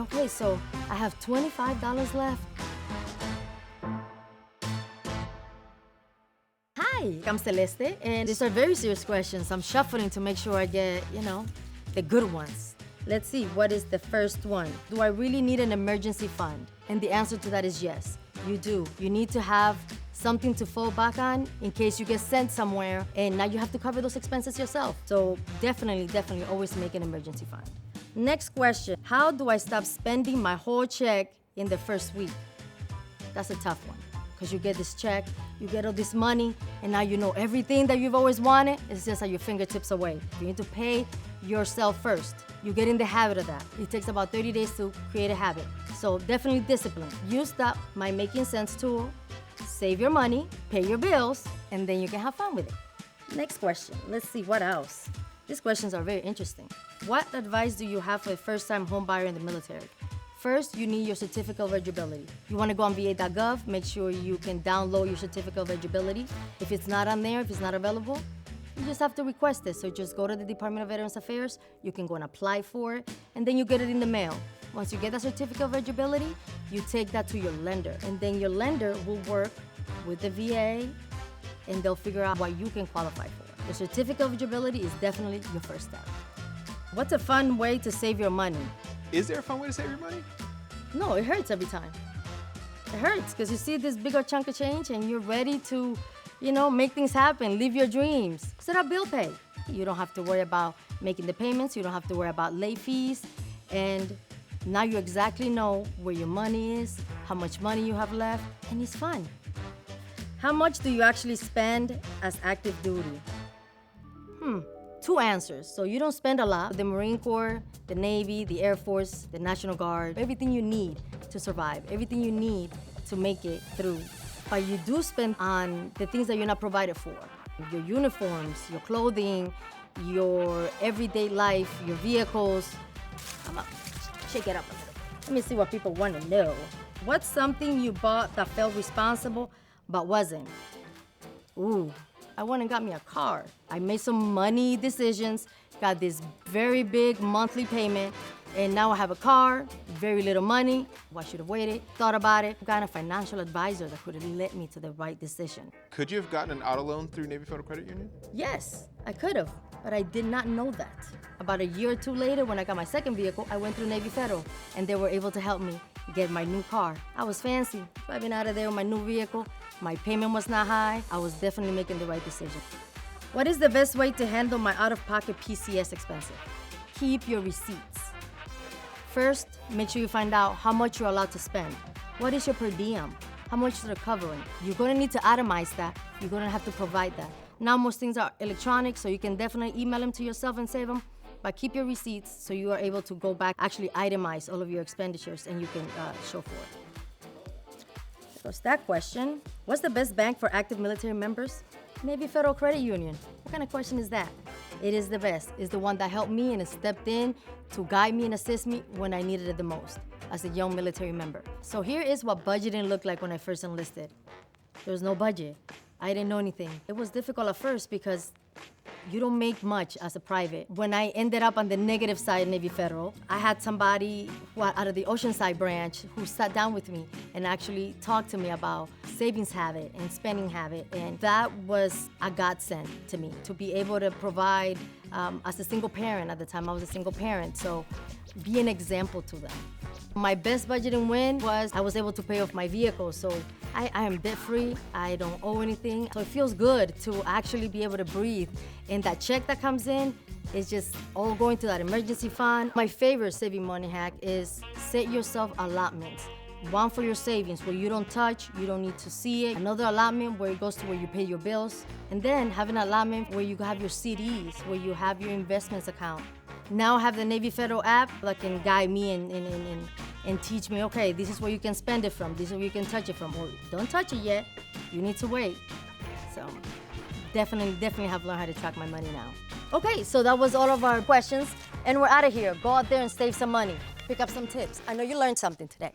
okay, so I have $25 left. Hi, I'm Celeste, and these are very serious questions. I'm shuffling to make sure I get, the good ones. Let's see, what is the first one? Do I really need an emergency fund? And the answer to that is yes, you do. You need to have something to fall back on in case you get sent somewhere and now you have to cover those expenses yourself. So definitely always make an emergency fund. Next question, how do I stop spending my whole check in the first week? That's a tough one, because you get this check, you get all this money, and now you know everything that you've always wanted is just at your fingertips away. You need to pay yourself first. You get in the habit of that. It takes about 30 days to create a habit. So definitely discipline. Use that My Making Sense tool, save your money, pay your bills, and then you can have fun with it. Next question, let's see what else. These questions are very interesting. What advice do you have for a first-time home buyer in the military? First, you need your certificate of eligibility. You want to go on va.gov, make sure you can download your certificate of eligibility. If it's not on there, if it's not available, you just have to request it. So just go to the Department of Veterans Affairs, you can go and apply for it, and then you get it in the mail. Once you get that certificate of eligibility, you take that to your lender, and then your lender will work with the VA, and they'll figure out what you can qualify for. The certificate of eligibility is definitely your first step. What's a fun way to save your money? Is there a fun way to save your money? No, it hurts every time. It hurts because you see this bigger chunk of change and you're ready to, make things happen, live your dreams. Set up bill pay. You don't have to worry about making the payments. You don't have to worry about late fees. And now you exactly know where your money is, how much money you have left, and it's fun. How much do you actually spend as active duty? Two answers. So you don't spend a lot. The Marine Corps, the Navy, the Air Force, the National Guard, everything you need to survive, everything you need to make it through. But you do spend on the things that you're not provided for. Your uniforms, your clothing, your everyday life, your vehicles. I'm up. Shake it up a little. Let me see what people want to know. What's something you bought that felt responsible but wasn't? Ooh. I went and got me a car. I made some money decisions, got this very big monthly payment, and now I have a car, very little money. Well, I should have waited, thought about it, got a financial advisor that could have led me to the right decision. Could you have gotten an auto loan through Navy Federal Credit Union? Yes, I could have, but I did not know that. About a year or two later, when I got my second vehicle, I went through Navy Federal, and they were able to help me get my new car. I was fancy, driving out of there with my new vehicle. My payment was not high. I was definitely making the right decision. What is the best way to handle my out-of-pocket PCS expenses? Keep your receipts. First, make sure you find out how much you're allowed to spend. What is your per diem? How much is it covering? You're gonna need to itemize that. You're gonna have to provide that. Now most things are electronic, so you can definitely email them to yourself and save them. But keep your receipts so you are able to go back, actually itemize all of your expenditures, and you can show for it. There's that question. What's the best bank for active military members? Navy Federal Credit Union. What kind of question is that? It is the best. It's the one that helped me and stepped in to guide me and assist me when I needed it the most as a young military member. So here is what budgeting looked like when I first enlisted. There was no budget. I didn't know anything. It was difficult at first because you don't make much as a private. When I ended up on the negative side of Navy Federal, I had somebody out of the Oceanside branch who sat down with me and actually talked to me about savings habit and spending habit. And that was a godsend to me, to be able to provide as a single parent. At the time, I was a single parent, so be an example to them. My best budgeting win was I was able to pay off my vehicle, so I am debt-free, I don't owe anything. So it feels good to actually be able to breathe. And that check that comes in is just all going to that emergency fund. My favorite saving money hack is set yourself allotments. One for your savings where you don't touch, you don't need to see it. Another allotment where it goes to where you pay your bills. And then have an allotment where you have your CDs, where you have your investments account. Now I have the Navy Federal app that can guide me and teach me, okay, this is where you can spend it from, this is where you can touch it from. Or don't touch it yet, you need to wait. So definitely have learned how to track my money now. Okay, so that was all of our questions, and we're out of here. Go out there and save some money. Pick up some tips. I know you learned something today.